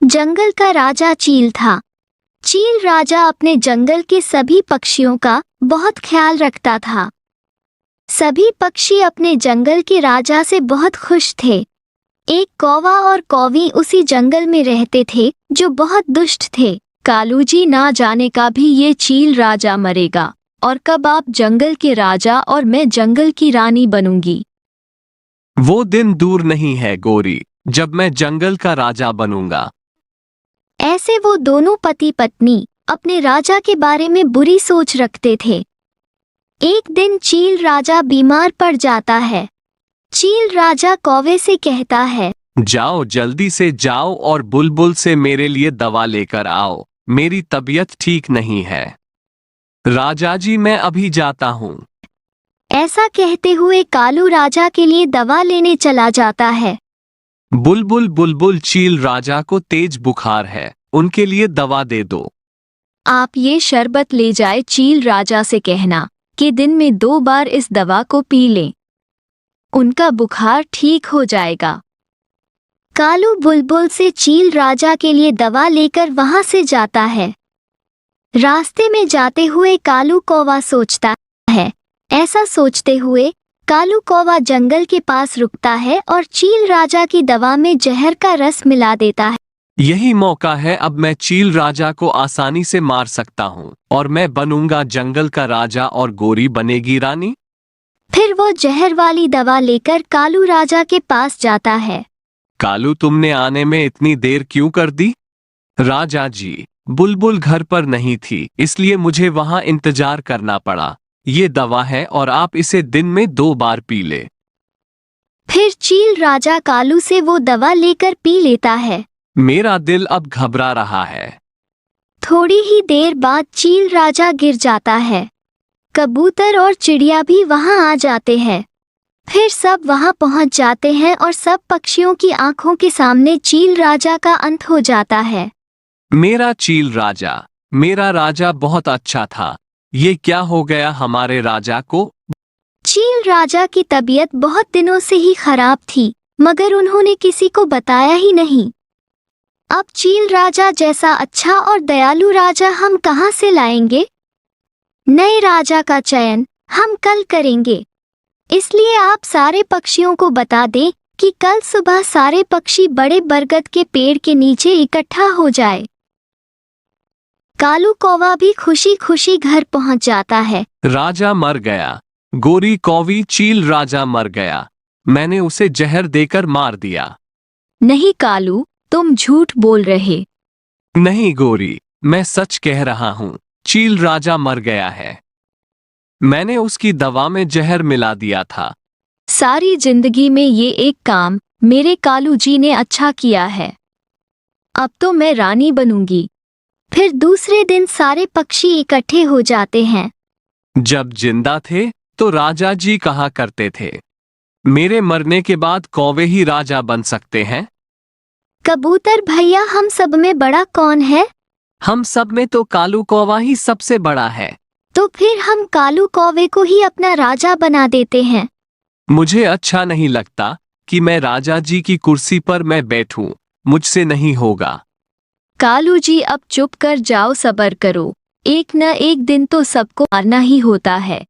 जंगल का राजा चील था। चील राजा अपने जंगल के सभी पक्षियों का बहुत ख्याल रखता था। सभी पक्षी अपने जंगल के राजा से बहुत खुश थे। एक कौवा और कौवी उसी जंगल में रहते थे जो बहुत दुष्ट थे। कालू जी, ना जाने का भी ये चील राजा मरेगा और कब आप जंगल के राजा और मैं जंगल की रानी बनूंगी। वो दिन दूर नहीं है गोरी, जब मैं जंगल का राजा बनूंगा। ऐसे वो दोनों पति पत्नी अपने राजा के बारे में बुरी सोच रखते थे। एक दिन चील राजा बीमार पड़ जाता है। चील राजा कौवे से कहता है, जाओ, जल्दी से जाओ और बुलबुल से मेरे लिए दवा लेकर आओ, मेरी तबीयत ठीक नहीं है। राजा जी, मैं अभी जाता हूँ। ऐसा कहते हुए कालू राजा के लिए दवा लेने चला जाता है। बुलबुल, बुलबुल, चील राजा को तेज बुखार है, उनके लिए दवा दे दो। आप ये शरबत ले जाए, चील राजा से कहना कि दिन में 2 बार इस दवा को पी लें, उनका बुखार ठीक हो जाएगा। कालू बुलबुल से चील राजा के लिए दवा लेकर वहां से जाता है। रास्ते में जाते हुए कालू कौवा सोचता है। ऐसा सोचते हुए कालू कौवा जंगल के पास रुकता है और चील राजा की दवा में जहर का रस मिला देता है। यही मौका है, अब मैं चील राजा को आसानी से मार सकता हूँ और मैं बनूंगा जंगल का राजा और गोरी बनेगी रानी। फिर वो जहर वाली दवा लेकर कालू राजा के पास जाता है। कालू, तुमने आने में इतनी देर क्यों कर दी? राजा जी, बुलबुल घर पर नहीं थी, इसलिए मुझे वहां इंतजार करना पड़ा। ये दवा है और आप इसे दिन में 2 बार पी ले। फिर चील राजा कालू से वो दवा लेकर पी लेता है। मेरा दिल अब घबरा रहा है। थोड़ी ही देर बाद चील राजा गिर जाता है। कबूतर और चिड़िया भी वहां आ जाते हैं। फिर सब वहां पहुंच जाते हैं और सब पक्षियों की आंखों के सामने चील राजा का अंत हो जाता है। मेरा चील राजा, मेरा राजा बहुत अच्छा था, ये क्या हो गया हमारे राजा को? चील राजा की तबीयत बहुत दिनों से ही खराब थी, मगर उन्होंने किसी को बताया ही नहीं। अब चील राजा जैसा अच्छा और दयालु राजा हम कहां से लाएंगे? नए राजा का चयन हम कल करेंगे, इसलिए आप सारे पक्षियों को बता दें कि कल सुबह सारे पक्षी बड़े बरगद के पेड़ के नीचे इकट्ठा हो जाए। कालू कौवा भी खुशी खुशी घर पहुंच जाता है। राजा मर गया। गोरी, कौवी, चील राजा मर गया। मैंने उसे जहर देकर मार दिया। नहीं कालू, तुम झूठ बोल रहे। नहीं गोरी, मैं सच कह रहा हूँ, चील राजा मर गया है। मैंने उसकी दवा में जहर मिला दिया था। सारी जिंदगी में ये एक काम मेरे कालू जी ने अच्छा किया है। अब तो मैं रानी बनूंगी। फिर दूसरे दिन सारे पक्षी इकट्ठे हो जाते हैं। जब जिंदा थे तो राजा जी कहा करते थे, मेरे मरने के बाद कौवे ही राजा बन सकते हैं। कबूतर भैया, हम सब में बड़ा कौन है? हम सब में तो कालू कौवा ही सबसे बड़ा है। तो फिर हम कालू कौवे को ही अपना राजा बना देते हैं। मुझे अच्छा नहीं लगता कि मैं राजा जी की कुर्सी पर मैं बैठूं, मुझसे नहीं होगा। कालू जी, अब चुप कर जाओ, सब्र करो, एक न एक दिन तो सबको मारना ही होता है।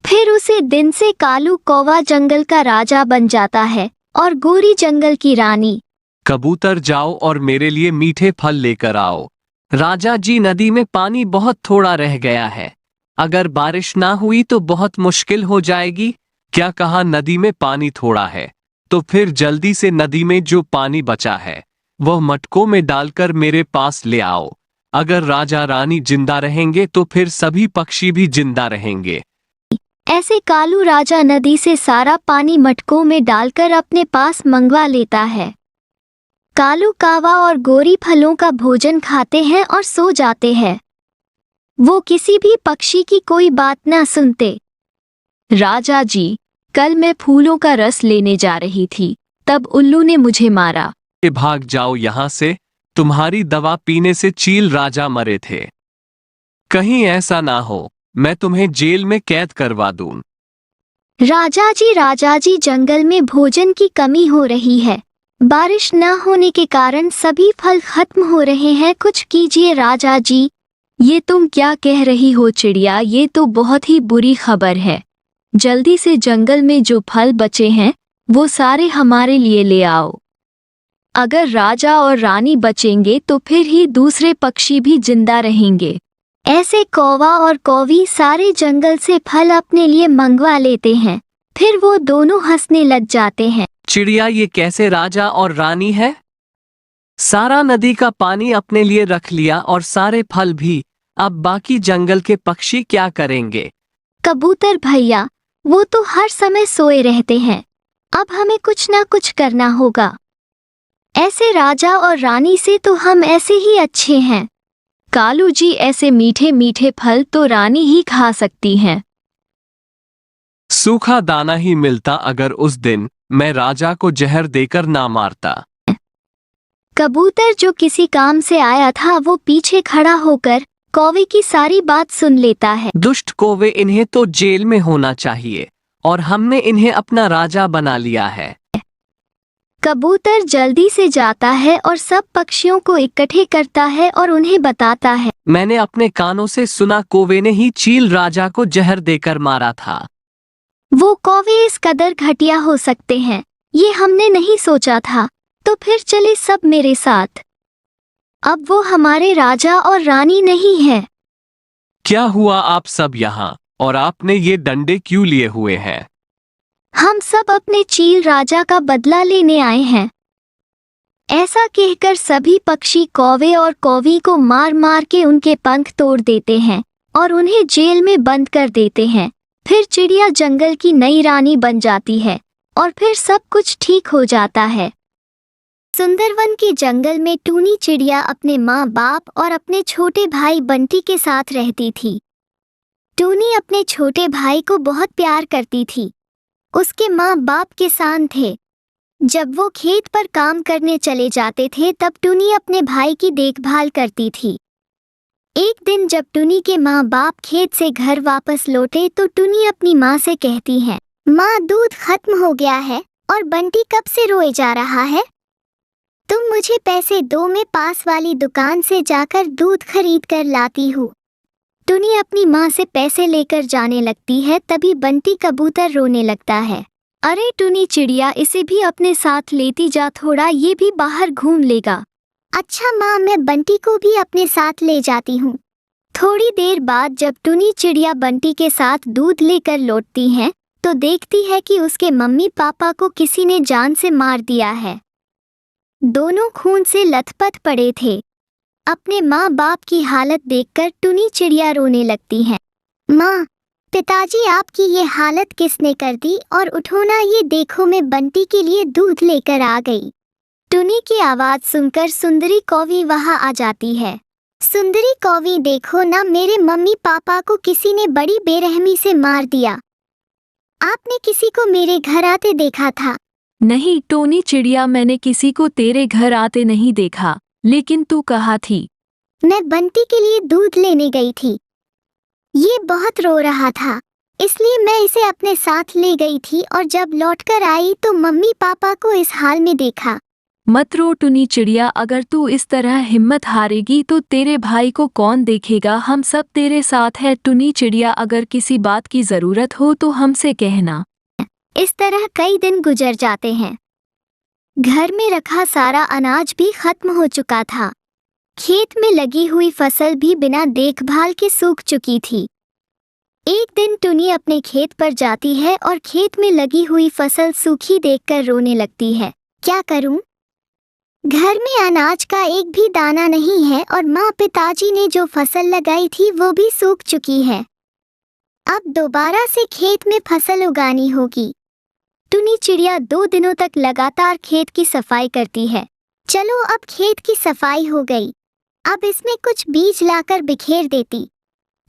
फिर उसे दिन से कालू कौवा जंगल का राजा बन जाता है और गोरी जंगल की रानी। कबूतर, जाओ और मेरे लिए मीठे फल लेकर आओ। राजा जी, नदी में पानी बहुत थोड़ा रह गया है, अगर बारिश ना हुई तो बहुत मुश्किल हो जाएगी। क्या कहा, नदी में पानी थोड़ा है? तो फिर जल्दी से नदी में जो पानी बचा है वह मटकों में डालकर मेरे पास ले आओ। अगर राजा रानी जिंदा रहेंगे तो फिर सभी पक्षी भी जिंदा रहेंगे। ऐसे कालू राजा नदी से सारा पानी मटकों में डालकर अपने पास मंगवा लेता है। कालू कावा और गोरी फलों का भोजन खाते हैं और सो जाते हैं। वो किसी भी पक्षी की कोई बात ना सुनते। राजा जी, कल मैं फूलों का रस लेने जा रही थी, तब उल्लू ने मुझे मारा। भाग जाओ यहाँ से, तुम्हारी दवा पीने से चील राजा मरे थे। कहीं ऐसा ना हो मैं तुम्हें जेल में कैद करवा दूं। राजा जी, जंगल में भोजन की कमी हो रही है, बारिश न होने के कारण सभी फल खत्म हो रहे हैं, कुछ कीजिए राजा जी। ये तुम क्या कह रही हो चिड़िया, ये तो बहुत ही बुरी खबर है। जल्दी से जंगल में जो फल बचे हैं वो सारे हमारे लिए ले आओ। अगर राजा और रानी बचेंगे तो फिर ही दूसरे पक्षी भी जिंदा रहेंगे। ऐसे कौवा और कौवी सारे जंगल से फल अपने लिए मंगवा लेते हैं, फिर वो दोनों हंसने लग जाते हैं। चिड़िया, ये कैसे राजा और रानी है? सारा नदी का पानी अपने लिए रख लिया और सारे फल भी। अब बाकी जंगल के पक्षी क्या करेंगे? कबूतर भैया, वो तो हर समय सोए रहते हैं। अब हमें कुछ ना कुछ करना होगा। ऐसे राजा और रानी से तो हम ऐसे ही अच्छे हैं। कालू जी, ऐसे मीठे मीठे फल तो रानी ही खा सकती हैं। सूखा दाना ही मिलता अगर उस दिन मैं राजा को जहर देकर ना मारता। कबूतर जो किसी काम से आया था वो पीछे खड़ा होकर कौवे की सारी बात सुन लेता है। दुष्ट कौवे, इन्हें तो जेल में होना चाहिए और हमने इन्हें अपना राजा बना लिया है। कबूतर जल्दी से जाता है और सब पक्षियों को इकट्ठे करता है और उन्हें बताता है। मैंने अपने कानों से सुना कौवे ने ही चील राजा को जहर देकर मारा था। वो कौवे इस कदर घटिया हो सकते हैं, ये हमने नहीं सोचा था। तो फिर चले सब मेरे साथ। अब वो हमारे राजा और रानी नहीं है। क्या हुआ आप सब यहाँ, और आपने ये डंडे क्यों लिए हुए हैं? हम सब अपने चील राजा का बदला लेने आए हैं। ऐसा कहकर सभी पक्षी कौवे और कौवी को मार मार के उनके पंख तोड़ देते हैं और उन्हें जेल में बंद कर देते हैं। फिर चिड़िया जंगल की नई रानी बन जाती है और फिर सब कुछ ठीक हो जाता है। सुंदरवन के जंगल में टूनी चिड़िया अपने माँ बाप और अपने छोटे भाई बंटी के साथ रहती थी। टूनी अपने छोटे भाई को बहुत प्यार करती थी। उसके माँ बाप किसान थे। जब वो खेत पर काम करने चले जाते थे तब टूनी अपने भाई की देखभाल करती थी। एक दिन जब टूनी के माँ बाप खेत से घर वापस लौटे तो टूनी अपनी माँ से कहती है, माँ, दूध खत्म हो गया है और बंटी कब से रोए जा रहा है। तुम मुझे पैसे दो, मैं पास वाली दुकान से जाकर दूध खरीद कर लाती हूँ। टूनी अपनी माँ से पैसे लेकर जाने लगती है, तभी बंटी कबूतर रोने लगता है। अरे टूनी चिड़िया, इसे भी अपने साथ लेती जा, थोड़ा ये भी बाहर घूम लेगा। अच्छा माँ, मैं बंटी को भी अपने साथ ले जाती हूँ। थोड़ी देर बाद जब टूनी चिड़िया बंटी के साथ दूध लेकर लौटती है तो देखती है कि उसके मम्मी पापा को किसी ने जान से मार दिया है। दोनों खून से लथपथ पड़े थे। अपने माँ बाप की हालत देखकर टूनी चिड़िया रोने लगती है। माँ, पिताजी, आपकी ये हालत किसने कर दी, और उठो ना, ये देखो मैं बंटी के लिए दूध लेकर आ गई। टूनी की आवाज़ सुनकर सुंदरी कौवी वहाँ आ जाती है। सुंदरी कौवी, देखो ना, मेरे मम्मी पापा को किसी ने बड़ी बेरहमी से मार दिया। आपने किसी को मेरे घर आते देखा था? नहीं टोनी चिड़िया, मैंने किसी को तेरे घर आते नहीं देखा, लेकिन तू कहाँ थी? मैं बंटी के लिए दूध लेने गई थी। ये बहुत रो रहा था, इसलिए मैं इसे अपने साथ ले गई थी और जब लौटकर आई तो मम्मी पापा को इस हाल में देखा। मत रो टूनी चिड़िया, अगर तू इस तरह हिम्मत हारेगी तो तेरे भाई को कौन देखेगा। हम सब तेरे साथ है टूनी चिड़िया, अगर किसी बात की ज़रूरत हो तो हमसे कहना। इस तरह कई दिन गुजर जाते हैं। घर में रखा सारा अनाज भी खत्म हो चुका था। खेत में लगी हुई फसल भी बिना देखभाल के सूख चुकी थी। एक दिन टूनी अपने खेत पर जाती है और खेत में लगी हुई फसल सूखी देखकर रोने लगती है। क्या करूं? घर में अनाज का एक भी दाना नहीं है और माँ पिताजी ने जो फसल लगाई थी वो भी सूख चुकी है। अब दोबारा से खेत में फसल उगानी होगी। टूनी चिड़िया 2 दिनों तक लगातार खेत की सफाई करती है। चलो, अब खेत की सफाई हो गई, अब इसमें कुछ बीज लाकर बिखेर देती।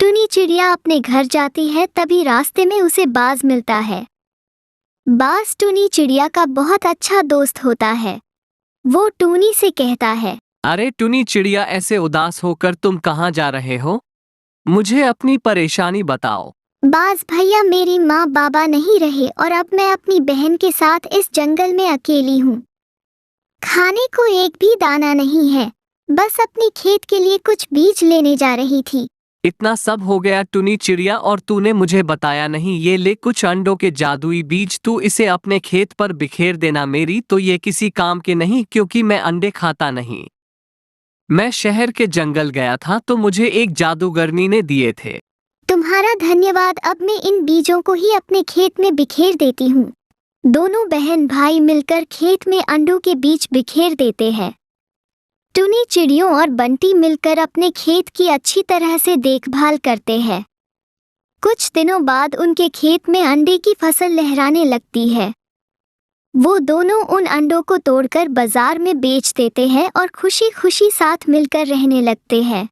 टूनी चिड़िया अपने घर जाती है, तभी रास्ते में उसे बाज मिलता है। बाज टूनी चिड़िया का बहुत अच्छा दोस्त होता है। वो टूनी से कहता है, अरे टूनी चिड़िया, ऐसे उदास होकर तुम कहाँ जा रहे हो? मुझे अपनी परेशानी बताओ। बाज भैया, मेरी माँ बाबा नहीं रहे और अब मैं अपनी बहन के साथ इस जंगल में अकेली हूँ। खाने को एक भी दाना नहीं है, बस अपनी खेत के लिए कुछ बीज लेने जा रही थी। इतना सब हो गया टुनी चिड़िया और तूने मुझे बताया नहीं। ये ले कुछ अंडों के जादुई बीज, तू इसे अपने खेत पर बिखेर देना। मेरी तो ये किसी काम के नहीं, क्योंकि मैं अंडे खाता नहीं। मैं शहर के जंगल गया था तो मुझे एक जादूगरनी ने दिए थे। तुम्हारा धन्यवाद। अब मैं इन बीजों को ही अपने खेत में बिखेर देती हूँ। दोनों बहन भाई मिलकर खेत में अंडों के बीज बिखेर देते हैं। टुनी चिड़ियों और बंटी मिलकर अपने खेत की अच्छी तरह से देखभाल करते हैं। कुछ दिनों बाद उनके खेत में अंडे की फसल लहराने लगती है। वो दोनों उन अंडों को तोड़कर बाजार में बेच देते हैं और खुशी खुशी साथ मिलकर रहने लगते हैं।